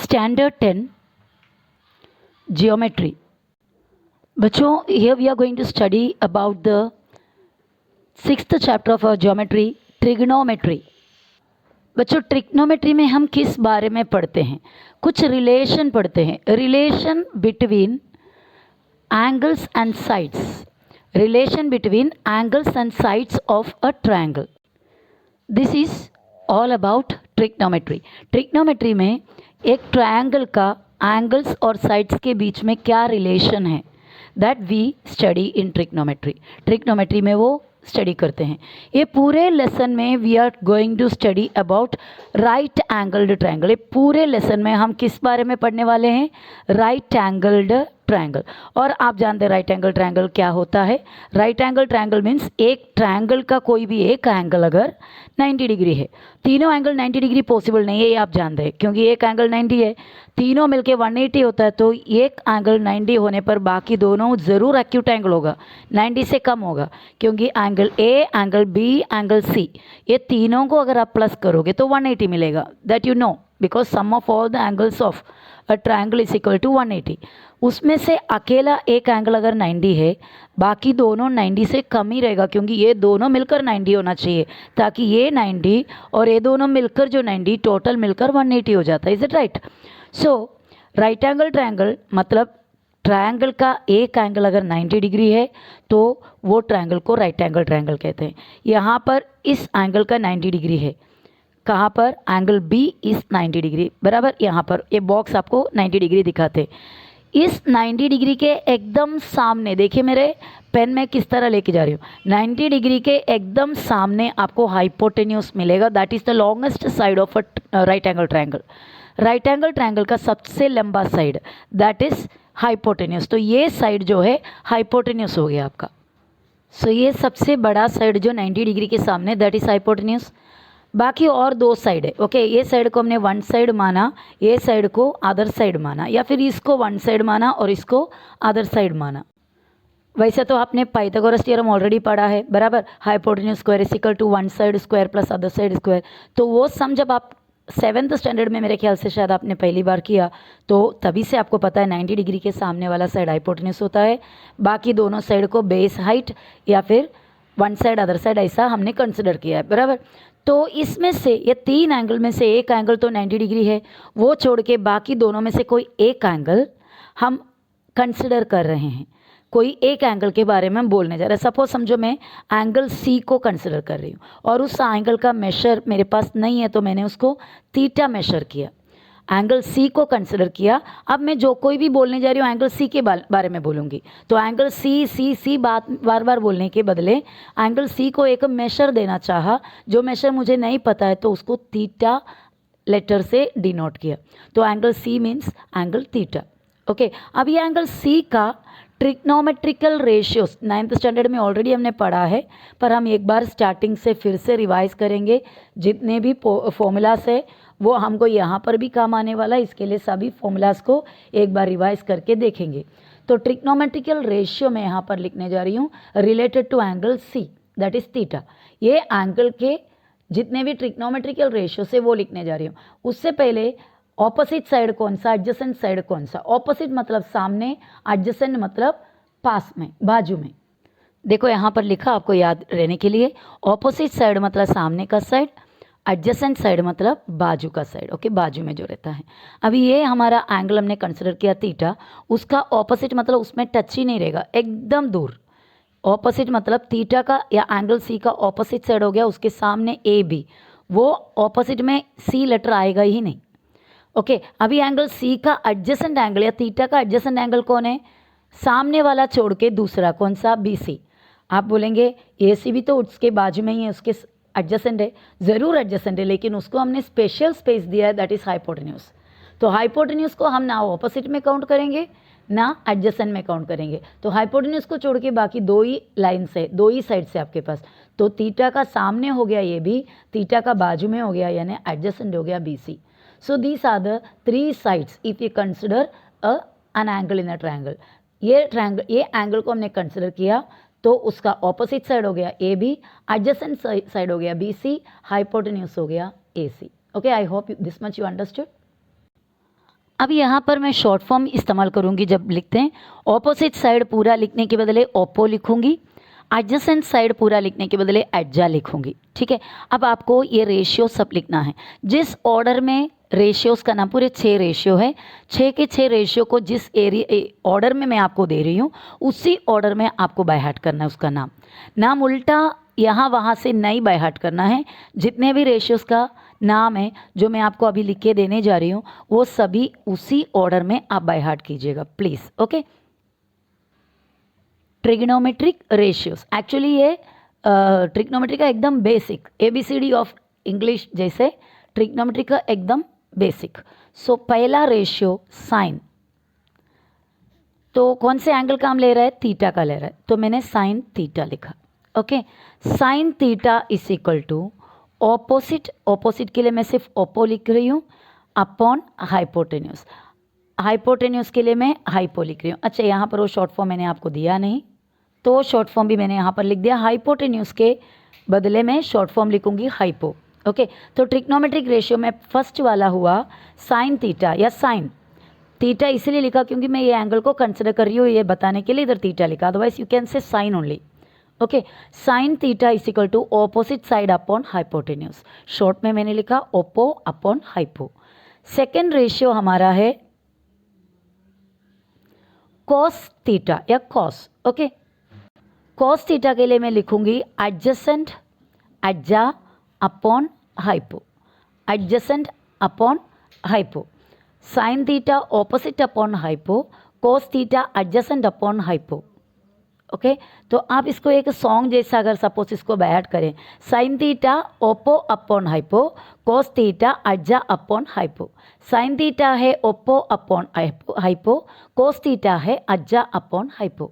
Standard 10 Geometry. बच्चों, here we are going to study about the 6th chapter of our geometry, trigonometry. बच्चों, trigonometry में हम किस बारे में पढ़ते हैं? कुछ रिलेशन पढ़ते हैं. Relation between angles and sides. Relation between angles and sides of a triangle. This is all about trigonometry. Trigonometry में एक ट्रायंगल का एंगल्स और साइड्स के बीच में क्या रिलेशन है, that we study in trigonometry. Trigonometry में वो स्टडी करते हैं. ये पूरे लेसन में we are going to study about right angled triangle. ये पूरे लेसन में हम किस बारे में पढ़ने वाले हैं? Right angled triangle. और आप जानते हैं राइट एंगल ट्रायंगल क्या होता है. राइट एंगल ट्रायंगल मीन्स एक ट्रायंगल का कोई भी एक एंगल अगर 90 डिग्री है, तीनों एंगल 90 डिग्री पॉसिबल नहीं है, ये आप जानते हैं, क्योंकि एक एंगल 90 है, तीनों मिलके 180 होता है. तो एक एंगल 90 होने पर बाकी दोनों ज़रूर एक्यूट एंगल होगा, 90 से कम होगा, क्योंकि angle A, angle B, angle C, ये तीनों को अगर आप प्लस करोगे तो 180 मिलेगा. That you know, because sum of all the angles of a triangle is equal to 180. उसमें से अकेला एक एंगल अगर 90 है, बाकी दोनों 90 से कम ही रहेगा, क्योंकि ये दोनों मिलकर 90 होना चाहिए, ताकि ये 90 और ये दोनों मिलकर जो 90 टोटल मिलकर 180 हो जाता है. Is it right? So right angle triangle मतलब ट्रायंगल का एक एंगल अगर 90 डिग्री है तो वो ट्रायंगल को राइट एंगल ट्रायंगल कहते हैं. यहाँ पर इस एंगल का 90 डिग्री है. कहाँ पर? एंगल बी इस 90 डिग्री, बराबर. यहाँ पर ये बॉक्स आपको 90 डिग्री दिखाते. इस 90 डिग्री के एकदम सामने देखिए, मेरे पेन में किस तरह लेके जा रही हूँ. 90 डिग्री के एकदम सामने आपको हाइपोटेन्यूस मिलेगा. That is the longest side of a right angle triangle. Right angle triangle का सबसे लंबा साइड दैट इज़ हाइपोटेन्यूस. तो ये साइड जो है हाइपोटेन्यूस हो गया आपका. सो ये सबसे बड़ा साइड जो 90 डिग्री के सामने दैट इज़ हाइपोटेन्यूस. बाकी और दो साइड है. ओके, ये साइड को हमने वन साइड माना, ये साइड को अदर साइड माना, या फिर इसको वन साइड माना और इसको अदर साइड माना. वैसे तो आपने पाइथागोरस थ्योरम ऑलरेडी पढ़ा है, बराबर. Hypotenuse square is equal to one side square plus other side square. तो वो सम जब आप 7th स्टैंडर्ड में, मेरे ख्याल से शायद आपने पहली बार किया, तो तभी से आपको पता है 90 डिग्री के सामने वाला साइड हाइपोटेन्यूस होता है. बाकी दोनों साइड को बेस हाइट या फिर वन साइड अदर साइड ऐसा हमने कंसिडर किया है, बराबर. तो इसमें से ये तीन एंगल में से एक एंगल तो 90 डिग्री है, वो छोड़ के बाकी दोनों में से कोई एक एंगल हम कंसिडर कर रहे हैं. कोई एक एंगल के बारे में हम बोलने जा रहे हैं. सपोज समझो मैं एंगल सी को कंसिडर कर रही हूँ और उस एंगल का मेशर मेरे पास नहीं है, तो मैंने उसको थीटा मेशर किया. एंगल सी को कंसिडर किया. अब मैं जो कोई भी बोलने जा रही हूँ एंगल सी के बारे में बोलूँगी. तो एंगल सी सी सी बात बार बार बोलने के बदले एंगल सी को एक मेशर देना चाहा, जो मेशर मुझे नहीं पता है, तो उसको थीटा लेटर से डिनोट किया. तो angle C means angle theta. Okay, अब ये एंगल सी का ट्रिग्नोमेट्रिकल रेशियोज 9th स्टैंडर्ड में ऑलरेडी हमने पढ़ा है, पर हम एक बार स्टार्टिंग से फिर से रिवाइज करेंगे. जितने भी फॉर्मूलास है वो हमको यहाँ पर भी काम आने वाला है, इसके लिए सभी फॉर्मूलास को एक बार रिवाइज करके देखेंगे. तो ट्रिग्नोमेट्रिकल रेशियो में यहाँ पर लिखने जा रही हूँ related to angle C that is theta. ये एंगल के जितने भी ट्रिग्नोमेट्रिकल रेशियो से वो लिखने जा रही हूँ. उससे पहले ऑपोजिट साइड कौन सा, एडजेसेंट साइड कौन सा. ऑपोजिट मतलब सामने, एडजेसेंट मतलब पास में, बाजू में. देखो यहाँ पर लिखा आपको याद रहने के लिए. ऑपोजिट साइड मतलब सामने का साइड, एडजेसेंट साइड मतलब बाजू का साइड. ओके, बाजू में जो रहता है. अभी ये हमारा एंगल हमने कंसिडर किया थीटा, उसका ऑपोजिट मतलब उसमें टच ही नहीं रहेगा, एकदम दूर. ऑपोजिट मतलब थीटा का या एंगल सी का ऑपोजिट साइड हो गया, उसके सामने ए बी, वो ऑपोजिट में सी लेटर आएगा ही नहीं. ओके, अभी एंगल सी का एडजेसेंट एंगल या थीटा का एडजेसेंट एंगल कौन है? सामने वाला छोड़ के दूसरा कौन सा? B C. आप बोलेंगे ए सी भी तो उसके बाजू में ही है, उसके एडजेसेंट है. ज़रूर एडजेसेंट है, लेकिन उसको हमने स्पेशल स्पेस दिया है, दैट इज़ हाइपोटेन्यूस. तो हाइपोटेन्यूस को हम ना ऑपोजिट में काउंट करेंगे ना एडजेसेंट में काउंट करेंगे. तो हाइपोटेन्यूस को छोड़ के बाकी दो ही लाइन से, दो ही साइड से आपके पास. तो थीटा का सामने हो गया ये भी, थीटा का बाजू में हो गया यानी एडजेसेंट हो गया B C. So these are the three sides if you consider an angle in a triangle. ये एंगल को हमने कंसिडर किया, तो उसका ऑपोजिट साइड हो गया ए बी, एडजेसेंट साइड हो गया बी सी, हाइपोटेन्यूस हो गया A C. Okay, I hope this much you understood. अब यहाँ पर मैं शॉर्ट फॉर्म इस्तेमाल करूँगी जब लिखते हैं। ऑपोजिट साइड पूरा लिखने के बदले ओप्पो लिखूँगी, एडजेसेंट साइड पूरा लिखने के बदले एड्जा लिखूँगी। ठीक है, अब आपको ये रेशियो सब लिखना है। जिस ऑर्डर में रेशियोज़ का नाम, पूरे 6 रेशियो है, 6 के 6 रेशियो को जिस ऑर्डर में मैं आपको दे रही हूँ उसी ऑर्डर में आपको बाय हार्ट करना है उसका नाम उल्टा यहाँ वहाँ से नहीं बाय हार्ट करना है। जितने भी रेशियोज़ का नाम है जो मैं आपको अभी लिख के देने जा रही हूँ वो सभी उसी ऑर्डर में आप बाय हार्ट कीजिएगा please. Okay, trigonometric ratios, actually ये ट्रिग्नोमेट्री का एकदम बेसिक ABCD ऑफ इंग्लिश जैसे ट्रिग्नोमेट्री का एकदम बेसिक। सो पहला रेशियो साइन, तो कौन से एंगल का हम ले रहा है, थीटा का ले रहा है, तो मैंने साइन थीटा लिखा। Okay, sine theta is equal to opposite, opposite के लिए मैं सिर्फ ओपो लिख रही हूँ, अपॉन हाइपोटेन्यूज, हाइपोटेन्यूज के लिए मैं हाइपो लिख रही हूँ। अच्छा, यहाँ पर वो शॉर्ट फॉर्म मैंने आपको दिया नहीं, तो वो शॉर्ट फॉर्म भी मैंने यहाँ पर लिख दिया। हाइपोटेन्यूज के बदले में शॉर्ट फॉर्म लिखूंगी हाइपो। ओके, तो ट्रिग्नोमेट्रिक रेशियो में फर्स्ट वाला हुआ साइन थीटा, या साइन थीटा इसलिए लिखा क्योंकि मैं ये एंगल को कंसिडर कर रही हूँ ये बताने के लिए इधर थीटा लिखा, otherwise you can say sine only. Okay, sine theta is equal to opposite side upon hypotenuse, short में मैंने लिखा oppo upon hypo. Second ratio हमारा है कॉस थीटा या कॉस। ओके, कॉस थीटा के लिए मैं लिखूंगी adjacent adja upon hypo, adjacent upon hypo. Sine theta opposite upon hypo, cos theta adjacent upon hypo. Okay, तो आप इसको एक सॉन्ग जैसा अगर सपोज इसको बैड करें, sine theta oppo upon hypo, cos theta adja upon hypo. Sine theta है oppo upon hypo, cos theta है एड्जा अपॉन हाइपो।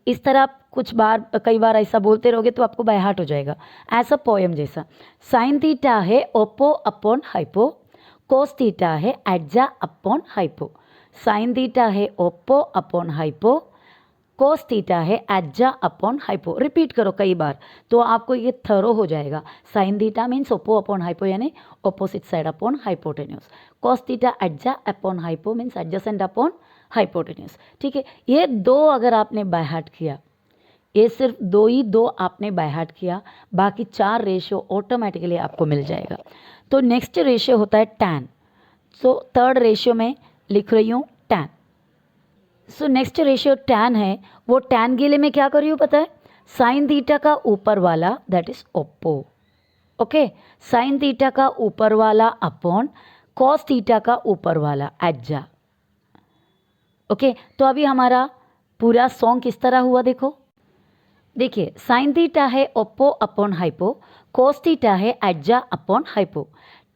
इस तरह आप कुछ बार, कई बार ऐसा बोलते रहोगे तो आपको बाय हार्ट हो जाएगा, ऐसा पोएम जैसा। साइन थीटा है oppo upon hypo, cos theta है adja upon hypo. Sine theta है oppo upon hypo, cos theta है एड्जा अपॉन हाइपो। रिपीट करो कई बार तो आपको ये थरो हो जाएगा। Sine theta means oppo upon hypo यानी opposite side upon hypotenuse. Cos theta adja upon hypo means adjacent upon hypotenuse. ठीक है, ये दो अगर आपने बाय हार्ट किया, ये सिर्फ दो आपने बाय हार्ट किया, बाकी 4 रेशियो ऑटोमेटिकली आपको मिल जाएगा। तो नेक्स्ट रेशियो होता है टैन। सो थर्ड रेशियो में लिख रही हूँ tan. So next ratio tan है, वो टैन के लिए मैं क्या कर रही हूँ पता है, साइन थीटा का ऊपर वाला that is Oppo. Okay, sine theta का ऊपर वाला अपॉन कॉस थीटा का ऊपर वाला एड्जा। ओके, तो अभी हमारा पूरा सॉन्ग किस तरह हुआ देखो, देखिए साइन थीटा है Oppo upon hypo, cos theta है adja upon hypo.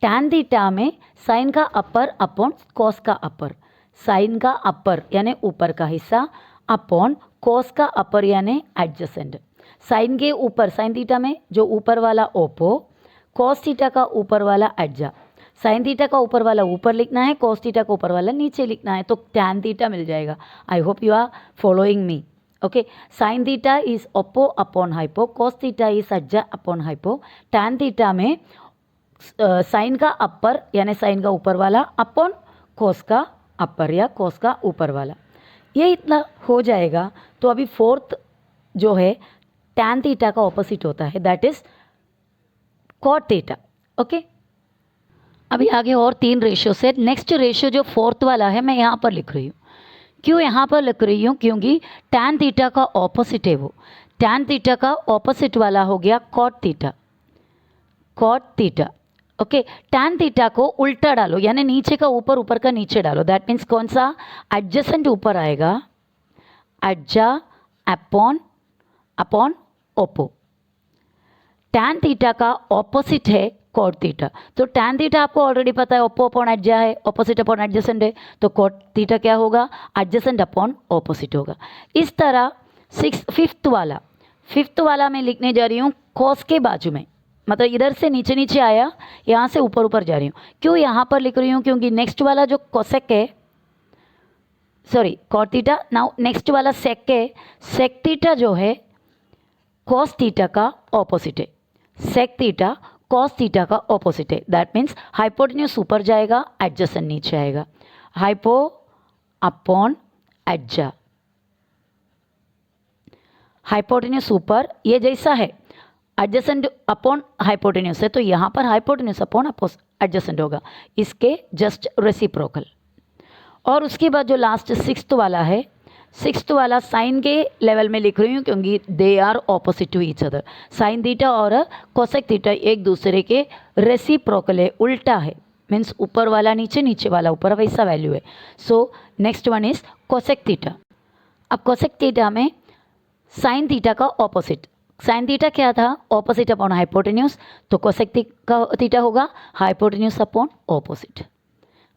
Tan theta में साइन का अपर अपॉन कॉस का अपर, साइन का अपर यानी ऊपर का हिस्सा अपॉन कॉस का अपर यानी एडजेसेंट। साइन के ऊपर, साइन थीटा में जो ऊपर वाला ओपो, कॉस थीटा का ऊपर वाला एड्जा। साइन थीटा का ऊपर वाला ऊपर लिखना है, कॉस थीटा का ऊपर वाला नीचे लिखना है, तो टैन थीटा मिल जाएगा। I hope you are following me. Okay, sine theta is oppo upon hypo, cos theta is adja upon hypo. Tan theta में साइन का अपर यानी साइन का ऊपर वाला अपॉन कॉस का अपर या कॉस का ऊपर वाला, ये इतना हो जाएगा। तो अभी फोर्थ जो है टैन थीटा का ऑपोजिट होता है that is cot theta. Okay, अभी आगे और 3 रेशियो से नेक्स्ट रेशियो जो फोर्थ वाला है मैं यहाँ पर लिख रही हूँ। क्यों यहाँ पर लिख रही हूँ, क्योंकि टैन थीटा का ऑपोजिट है वो, टैन थीटा का ऑपोजिट वाला हो गया cot theta, cot theta. Okay, tan theta को उल्टा डालो यानी नीचे का ऊपर, ऊपर का नीचे डालो, दैट मीन्स कौन सा एडजेसेंट ऊपर आएगा, adja upon upon oppo. Tan theta का ऑपोजिट है कॉट थीटा, तो टैन थीटा आपको ऑलरेडी पता है ओपो अपॉन एड्जा है, ऑपोजिट अपॉन एडजेसेंट है, तो कॉट थीटा क्या होगा, एडजेसेंट अपॉन ऑपोजिट होगा। इस तरह फिफ्थ वाला मैं लिखने जा रही हूँ कॉस के बाजू में, मतलब इधर से नीचे नीचे आया, यहाँ से ऊपर ऊपर जा रही हूँ। क्यों यहाँ पर लिख रही हूँ, क्योंकि नेक्स्ट वाला जो कोसेक है, sorry cot theta, now next वाला सेक है, सेक थीटा जो है कॉस थीटा का ऑपोजिट है, सेक थीटा कॉस थीटा का ऑपोजिट है, दैट मीन्स हाइपोटेन्यूज ऊपर जाएगा, एडजेसेंट नीचे आएगा, हाइपो अपॉन एडजा, हाइपोटेन्यूज ऊपर ये जैसा है, एडजेसेंट अपॉन हाइपोटेन्यूज है, तो यहाँ पर हाइपोटेन्यूज अपॉन एडजेसेंट होगा, इसके जस्ट रेसिप्रोकल। और उसके बाद जो लास्ट सिक्स्थ वाला है, सिक्स्थ वाला साइन के लेवल में लिख रही हूँ क्योंकि they are opposite to each other, sine theta और कोसेक थीटा एक दूसरे के रेसिप्रोकल है, उल्टा है, मीन्स ऊपर वाला नीचे, नीचे वाला ऊपर, वैसा वैल्यू है। So next one is cosec theta. अब कोसेक थीटा में साइन थीटा का ऑपोजिट, साइन थीटा क्या था, ऑपोजिट अपॉन हाइपोटेन्यूज, तो कोसेक थीटा होगा hypotenuse upon opposite.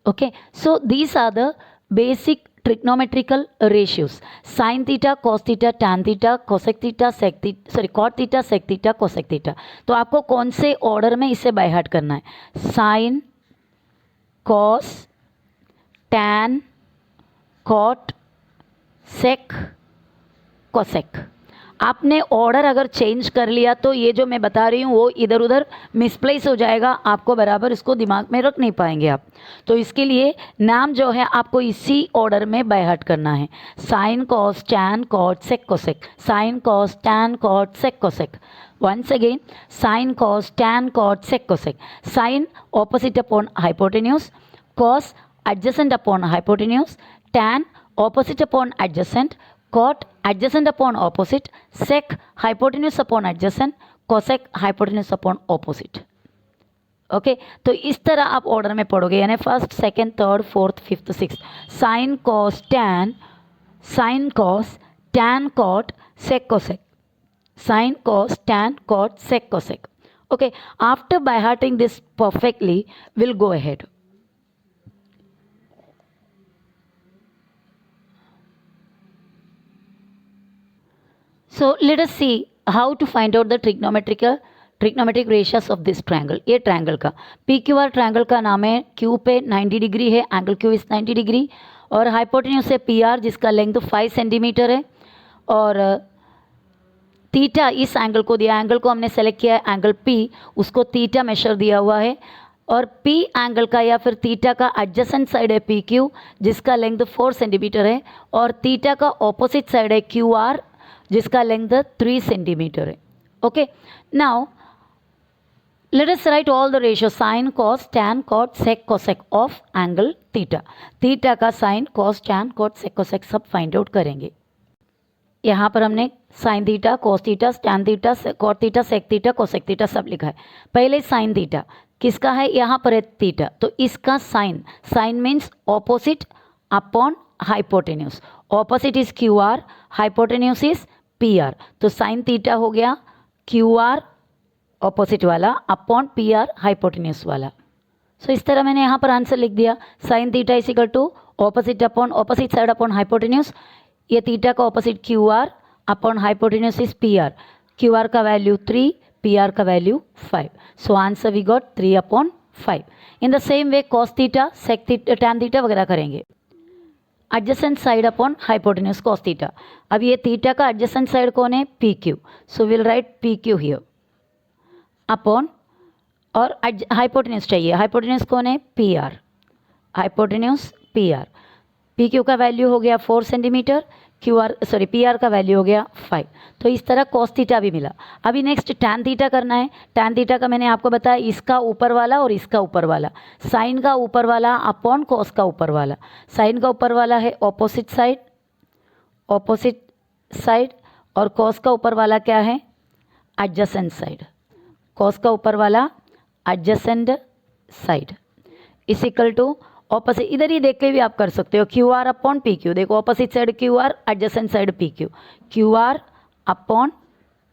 Okay, so these are the basic trigonometrical ratios: sin theta, cos theta, tan theta, cosec theta, sec theta, sorry cot theta, sec theta, cosec theta। तो आपको कौन से order में इसे bye heart करना है, sin, cos, tan, cot, sec, cosec। आपने order अगर चेंज कर लिया तो ये जो मैं बता रही हूँ वो इधर उधर मिसप्लेस हो जाएगा, आपको बराबर इसको दिमाग में रख नहीं पाएंगे आप। तो इसके लिए नाम जो है आपको इसी ऑर्डर में बाय हार्ट करना है, sine cos tan cot sec cosec, sine cos tan cot sec cosec. Once again, sine cos tan cot sec cosec, sine opposite upon hypotenuse, cos adjacent upon hypotenuse, tan opposite upon adjacent, cot adjacent upon opposite, sec hypotenuse upon adjacent, cosec hypotenuse upon opposite। Okay, तो इस तरह आप order में पढ़ोगे, यानी first, second, third, fourth, fifth, sixth, sine cos tan, sine cos tan cot sec cosec, sine cos tan cot sec cosec. Okay, after by hearting this perfectly, we'll go ahead. So let us see how to find out the trigonometric ratios of this triangle। ये triangle का PQR triangle का नाम है, Q पे 90 degree है, angle Q is 90 degree, और hypotenuse है PR जिसका लेंथ 5 सेंटीमीटर है, और थीटा इस एंगल को दिया, एंगल को हमने सेलेक्ट किया है एंगल P, उसको थीटा मेशर दिया हुआ है, और P एंगल का या फिर थीटा का एडजेसेंट साइड है PQ जिसका लेंथ 4 सेंटीमीटर है, और थीटा का ऑपोजिट साइड है QR जिसका लेंथ 3 सेंटीमीटर है। Okay, now let us write all the ratio, sine cos tan cot sec cosec of angle theta, theta का sine cos tan cot sec cosec सब find out करेंगे। यहाँ पर हमने sine theta, cos theta, tan theta, cot theta, sec theta, cosec theta सब लिखा है। पहले साइन थीटा किसका है, यहाँ पर है थीटा, तो इसका sine, sine means opposite upon hypotenuse, opposite is QR, hypotenuse is PR, तो साइन थीटा हो गया QR ऑपोजिट वाला अपॉन PR हाइपोटेन्यूज वाला। सो इस तरह मैंने यहाँ पर आंसर लिख दिया, sine theta is equal to opposite upon opposite side upon hypotenuse, ये थीटा का opposite QR upon hypotenuse is PR, QR का वैल्यू 3, PR का value 5, so answer we got 3/5। In the same way cos theta, sec theta, tan theta वगैरह करेंगे, adjacent side upon hypotenuse cos theta. अब ये theta का adjacent side कौन है, PQ, so will write PQ here upon, और hypotenuse चाहिए, hypotenuse कौन है, PR, हाइपोटेन्यूज PR, PQ का वैल्यू हो गया 4 सेंटीमीटर, PR का वैल्यू हो गया 5, तो इस तरह कॉस थीटा भी मिला। अभी नेक्स्ट टैन थीटा करना है, टैन थीटा का मैंने आपको बताया इसका ऊपर वाला और इसका ऊपर वाला, साइन का ऊपर वाला अपॉन कॉस का ऊपर वाला, साइन का ऊपर वाला है ऑपोजिट साइड, और कॉस का ऊपर वाला क्या है, एडजेसेंट साइड, कॉस का ऊपर वाला adjacent side is equal to opposite, इधर ही देख के भी आप कर सकते हो, QR अपॉन PQ, देखो opposite side QR, adjacent side PQ, QR upon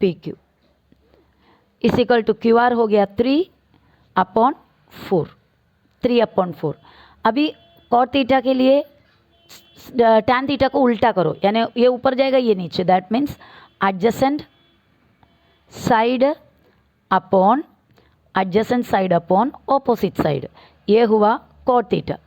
PQ is equal to QR हो गया 3/4, 3/4। अभी कॉट थीटा के लिए टैन थीटा को उल्टा करो, यानी ये ऊपर जाएगा ये नीचे, that means adjacent side upon adjacent side upon opposite side, ये हुआ कॉट थीटा।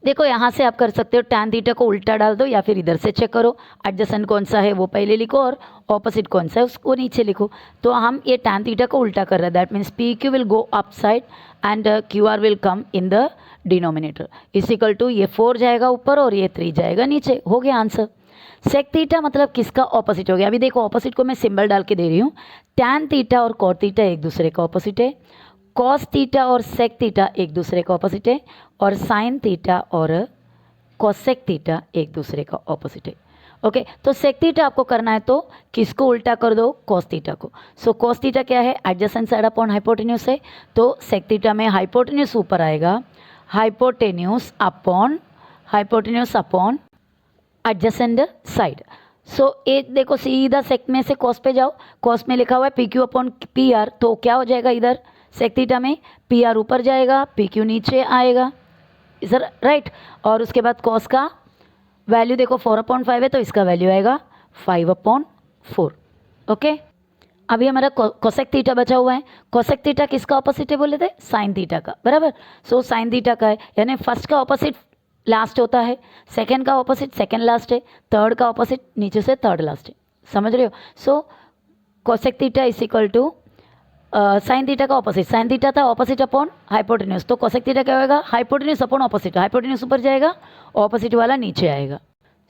देखो यहाँ से आप कर सकते हो, tan थीटा को उल्टा डाल दो या फिर इधर से चेक करो, एडजेसेंट कौन सा है वो पहले लिखो और ऑपोजिट कौन सा है उसको नीचे लिखो। तो हम ये tan थीटा को उल्टा कर रहे हैं, that means P Q will go up side and Q R will come in the denominator. Is equal to ये 4 जाएगा ऊपर और ये 3 जाएगा नीचे। हो गया आंसर। सेक थीटा मतलब किसका ऑपोजिट हो गया? अभी देखो ऑपोजिट को मैं सिंबल डाल के दे रही हूँ। tan थीटा और cot थीटा एक दूसरे का ऑपोजिट है, cos थीटा और sec थीटा एक दूसरे का ऑपोजिट है, और sin थीटा और cosec थीटा एक दूसरे का ऑपोजिट है। ओके, तो sec थीटा आपको करना है तो किसको उल्टा कर दो? cos थीटा को। सो cos थीटा क्या है? एडजेसेंट साइड अपॉन हाइपोटेन्यूज है, तो sec थीटा में हाइपोटेन्यूज ऊपर आएगा, हाइपोटेन्यूज अपॉन एडजेसेंट साइड। सो ये देखो सीधा सेक में से कॉस पे जाओ, कॉस में लिखा हुआ है P Q upon P are, तो क्या हो जाएगा इधर सेक थीटा में? पी आर ऊपर जाएगा, पी क्यू नीचे आएगा, इधर राइट। और उसके बाद कॉस का वैल्यू देखो 4/5 है, तो इसका वैल्यू आएगा 5/4। ओके, अभी हमारा कोसेक थीटा बचा हुआ है। कोसेक थीटा किसका ऑपोजिट है बोले थे? साइन थीटा का, बराबर। सो साइन थीटा का है, यानी फर्स्ट का ऑपोजिट लास्ट होता है, सेकंड का ऑपोजिट सेकंड लास्ट है, थर्ड का ऑपोजिट नीचे से थर्ड लास्ट है। समझ रहे हो? So cosec theta is equal to sine theta का ऑपोजिट, साइन थीटा था ऑपोजिट अपॉन हाइपोटेन्यूज, तो कोसेक थीटा क्या होगा? हाइपोटेन्यूज अपॉन ऑपोजिट, हाइपोटेन्यूज ऊपर जाएगा, ऑपोजिट वाला नीचे आएगा।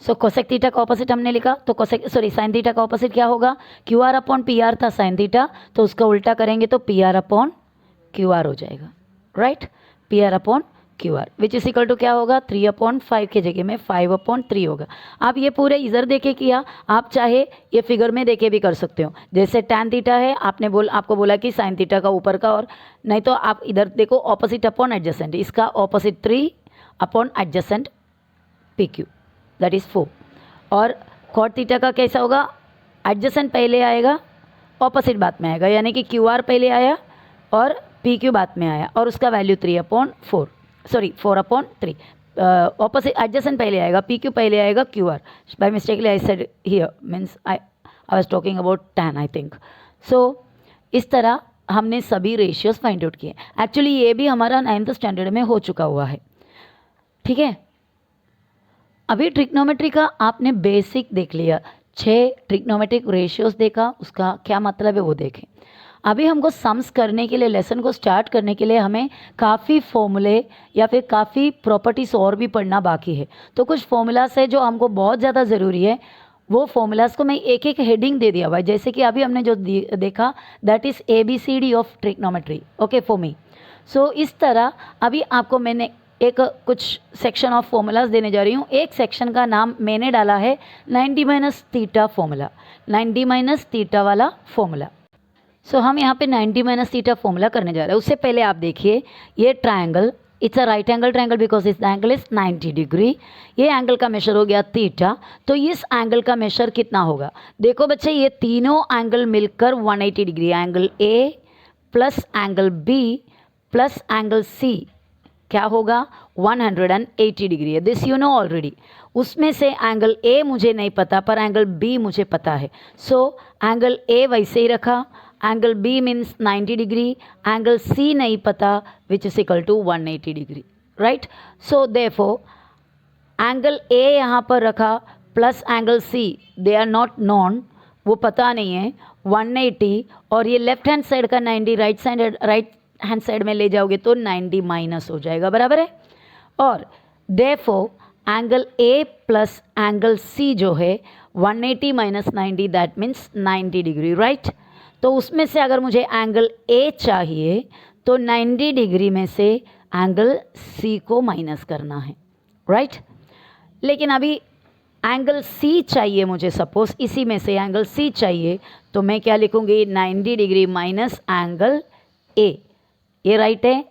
सो कोसेक थीटा का ऑपोजिट हमने लिखा, तो कोसेक साइन थीटा का ऑपोजिट क्या होगा? Q R upon P R था साइन थीटा, तो उसका उल्टा करेंगे तो P R upon Q R हो जाएगा, right. P R upon Q R which is equal to क्या होगा? 3/5 के जगह में 5/3 होगा। आप ये पूरे इधर देखे किया, आप चाहे ये फिगर में देखे भी कर सकते हो। जैसे tan थीटा है, आपको बोला कि sin थीटा का ऊपर का, और नहीं तो आप इधर देखो ऑपोजिट अपॉन एडजेसेंट, इसका opposite 3 upon adjacent P Q, that is 4। और cot थीटा का कैसा होगा? एडजेसेंट पहले आएगा, ऑपोजिट बाद में आएगा, यानी कि क्यू आर पहले आया और पी क्यू बाद में आया, और उसका वैल्यू 3/4, सॉरी 4/3। ऑपोजिट एडजेसेंट पहले आएगा, पी क्यू पहले आएगा, Q R. By mistakenly I said here, means I was talking about tan I think. So इस तरह हमने सभी रेशियोज फाइंड आउट किए। एक्चुअली ये भी हमारा 9th स्टैंडर्ड में हो चुका हुआ है, ठीक है। अभी ट्रिग्नोमेट्री का आपने बेसिक देख लिया, 6 ट्रिग्नोमेट्रिक रेशियोज देखा, उसका क्या मतलब है वो देखें। अभी हमको सम्स करने के लिए, लेसन को स्टार्ट करने के लिए हमें काफ़ी फॉर्मूले या फिर काफ़ी प्रॉपर्टीज़ और भी पढ़ना बाकी है। तो कुछ फॉर्मूलाज है जो हमको बहुत ज़्यादा ज़रूरी है, वो फॉर्मूलाज को मैं एक एक हेडिंग दे दिया हुआ है। जैसे कि अभी हमने जो देखा, that is ABCD of trigonometry, okay for me. So इस तरह अभी आपको मैंने एक कुछ सेक्शन ऑफ फॉर्मूलाज देने जा रही हूँ। एक सेक्शन का नाम मैंने डाला है 90 - थीटा फॉर्मूला, 90 - थीटा वाला फॉर्मूला। सो हम यहाँ पे 90 - थीटा फॉर्मूला करने जा रहे हैं। उससे पहले आप देखिए ये triangle, it's a right angle triangle because इस एंगल इज 90 डिग्री। ये एंगल का मेशर हो गया थीटा, तो इस एंगल का मेशर कितना होगा? देखो बच्चे, ये तीनों एंगल मिलकर 180 degree, angle A plus angle B plus angle C क्या होगा? 180 डिग्री है। This you know already. उसमें से एंगल ए मुझे नहीं पता पर एंगल बी मुझे पता है। सो एंगल ए वैसे ही रखा, angle B means 90 degree, angle C नहीं पता which is equal to 180 degree, right. So therefore angle A यहाँ पर रखा plus angle C, they are not known, वो पता नहीं है, 180, और ये लेफ्ट हैंड साइड का 90 राइट हैंड साइड में ले जाओगे तो 90 माइनस हो जाएगा, बराबर है। और therefore angle A plus angle C जो है 180 - 90 दैट मीन्स 90 डिग्री, राइट। तो उसमें से अगर मुझे एंगल ए चाहिए तो 90 डिग्री में से एंगल सी को माइनस करना है, राइट। लेकिन अभी एंगल सी चाहिए मुझे, सपोज इसी में से एंगल सी चाहिए, तो मैं क्या लिखूंगी? 90 डिग्री माइनस एंगल ए, ये राइट है,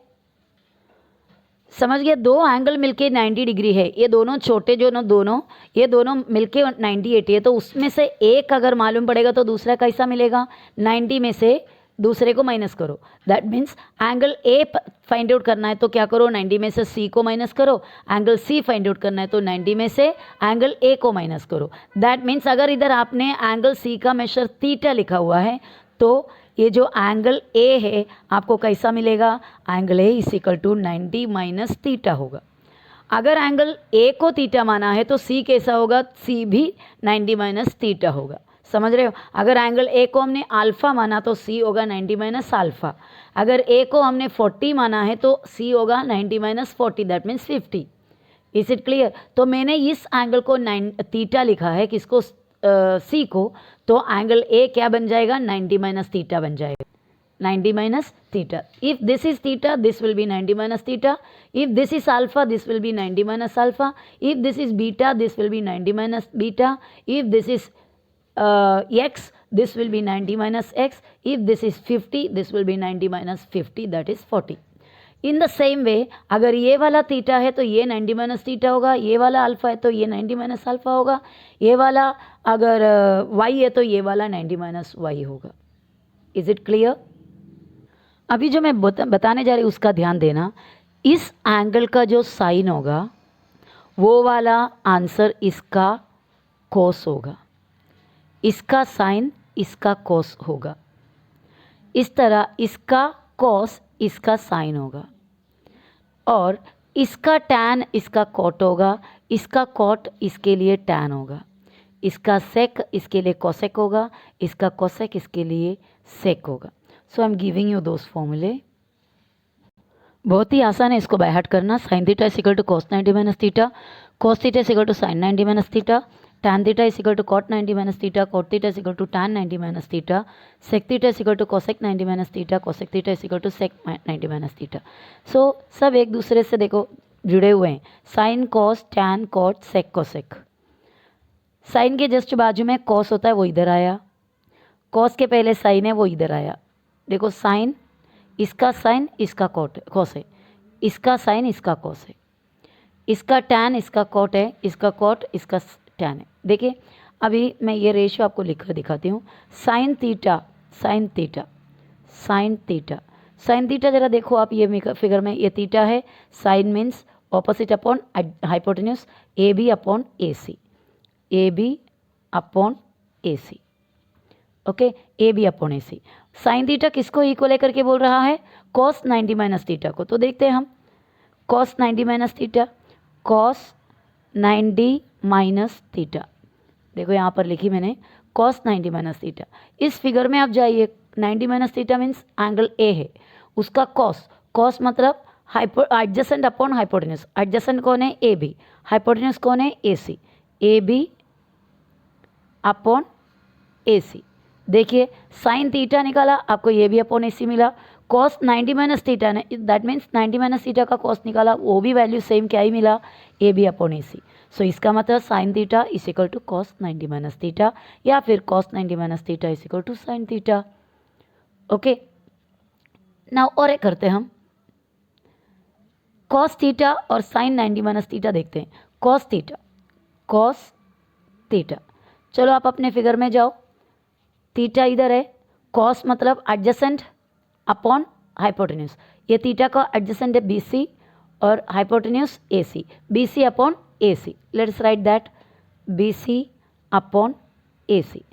समझ गया। दो एंगल मिलके 90 डिग्री है, ये दोनों छोटे जो दोनों ये दोनों मिलके 90 80 है, तो उसमें से एक अगर मालूम पड़ेगा तो दूसरा कैसा मिलेगा? 90 में से दूसरे को माइनस करो, that means angle A find out करना है तो क्या करो? 90 में से सी को माइनस करो। एंगल सी फाइंड आउट करना है तो 90 में से एंगल ए को माइनस करो। दैट मीन्स अगर इधर आपने एंगल सी का मेशर थीटा लिखा हुआ है तो ये जो एंगल ए है आपको कैसा मिलेगा? Angle A is equal to 90 - theta होगा। अगर एंगल ए को थीटा माना है तो सी कैसा होगा, सी भी 90 माइनस थीटा होगा। समझ रहे हो? अगर एंगल ए को हमने अल्फा माना तो सी होगा 90 माइनस अल्फा। अगर ए को हमने 40 माना है तो सी होगा 90 minus 40, that means 50। Is it clear? तो मैंने इस एंगल को थीटा लिखा है, किसको, सी को, तो एंगल ए क्या बन जाएगा, 90 माइनस थीटा बन जाएगा, 90 minus theta. If this is theta, this will be 90 minus theta. If this is alpha, this will be 90 minus alpha. If this is beta, this will be 90 minus beta. If this is x, this will be 90 minus x. If this is 50, this will be 90 minus 50, that is 40. In the same वे अगर ये वाला theta है तो ये 90 minus theta होगा, ये वाला alpha है तो ये 90 माइनस अल्फा होगा, ये वाला अगर वाई है तो ये वाला 90 माइनस वाई होगा। Is it clear? अभी जो मैं बताने जा रही हूँ उसका ध्यान देना। इस एंगल का जो साइन होगा वो वाला आंसर इसका कोस होगा, इसका साइन इसका कोस होगा। इस तरह इसका कोस इसका साइन होगा, और इसका टैन इसका कॉट होगा, इसका कॉट इसके लिए टैन होगा, इसका सेक इसके लिए कोसेक होगा, इसका कोसेक इसके लिए सेक होगा। So I am giving you those फॉर्मूले। बहुत ही आसान है इसको बाय हार्ट करना। Sine theta is equal to cos 90 minus theta, cos theta is equal to sine 90 minus theta, tan theta is equal to cot 90 minus theta, cot theta is equal to tan 90 minus theta, sec theta is equal to cosec 90 minus theta, cosec theta is equal to sec 90 minus theta. So सब एक दूसरे से देखो जुड़े हुए हैं, sine cos tan cot sec cosec. Sine के just बाजू में कॉस होता है वो इधर आया, कॉस के पहले साइन है वो इधर आया। देखो साइन इसका साइन इसका कॉट कॉस है, इसका साइन इसका कॉस है, इसका टैन इसका कॉट है, इसका कॉट इसका टैन है। देखिए अभी मैं ये रेशियो आपको लिख कर दिखाती हूँ। Sine theta sine theta sine theta sine theta जरा देखो आप, ये फिगर में ये थीटा है, sine means opposite upon hypotenuse, A B upon A C, A B upon A C, okay, A B upon A C. Sine theta किसको equal लेकर के बोल रहा है, कॉस 90 माइनस थीटा को। तो देखते हैं हम, cos 90 minus theta, cos 90 minus theta, देखो यहाँ पर लिखी मैंने कॉस 90 माइनस थीटा। इस फिगर में आप जाइए, 90 minus theta means angle A है, उसका कॉस, कॉस मतलब एडजेसेंट अपॉन हाइपोटेन्यूज, एडजेसेंट कौन है, ए बी, हाइपोटेन्यूज कौन है, ए C, A B upon A सी। देखिए साइन थीटा निकाला, आपको ये भी अपॉन ए सी मिला, कॉस 90 माइनस थीटा ने, दैट मीन्स 90 माइनस थीटा का कॉस निकाला, वो भी वैल्यू सेम क्या ही मिला, ए B upon A C. So इसका मतलब sine theta is equal to cos 90 minus theta, या फिर cos 90 minus theta is equal to sine theta. Okay, now और एक करते हैं हम, कॉस थीटा और साइन 90 माइनस थीटा देखते हैं। कॉस थीटा, कॉस थीटा, चलो आप अपने फिगर में जाओ, थीटा इधर है, कॉस मतलब एडजेसेंट अपॉन हाइपोटेन्यूज, ये थीटा का एडजेसेंट है बी सी और hypotenuse A C, B C upon A C, let's write that B C upon A C.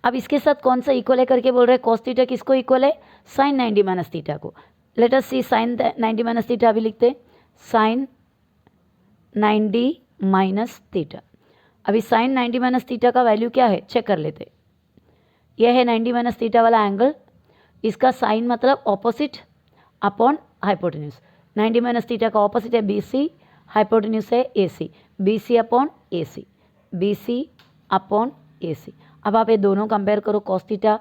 अब इसके साथ कौन सा इक्वल है करके बोल रहे हैं, कॉस थीटा किसको इक्वल है, साइन 90 माइनस थीटा को। लेट अस सी साइन 90 माइनस थीटा अभी लिखते हैं, साइन 90 माइनस थीटा। अभी साइन 90 माइनस थीटा का वैल्यू क्या है चेक कर लेते। यह है 90 माइनस थीटा वाला एंगल, इसका साइन मतलब opposite upon hypotenuse, 90 minus theta का ऑपोजिट है बी सी, हाइपोटेन्यूज है ए C, B C upon A C, B C upon A C. अब आप ये दोनों कंपेयर करो, कॉस थीटा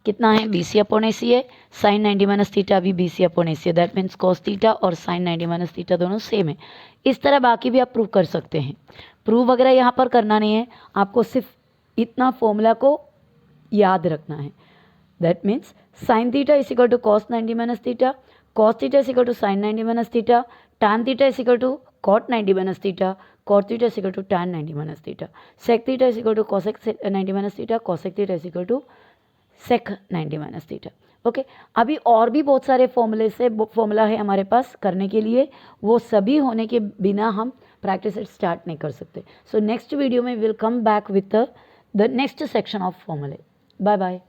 कितना है, बी सी अपॉन ए सी है, साइन 90 माइनस थीटा भी बी सी अपॉन ए सी है, दैट मीन्स कॉस थीटा और साइन 90 माइनस थीटा दोनों सेम है। इस तरह बाकी भी आप प्रूव कर सकते हैं। प्रूव वगैरह यहाँ पर करना नहीं है, आपको सिर्फ इतना फॉर्मूला को याद रखना है। That means sine theta is equal to cos 90 minus theta, cos theta is equal to sine 90 minus theta, tan theta is equal to cot 90 minus theta, cot theta is equal to tan 90 minus theta, sec theta is equal to cosec 90 minus theta, cosec theta is equal to sec 90 minus theta. Okay, अभी और भी बहुत सारे formula है हमारे पास करने के लिए, वो सभी होने के बिना हम प्रैक्टिस स्टार्ट नहीं कर सकते। सो नेक्स्ट वीडियो में will come back with the next section of फॉर्मूले। Bye bye.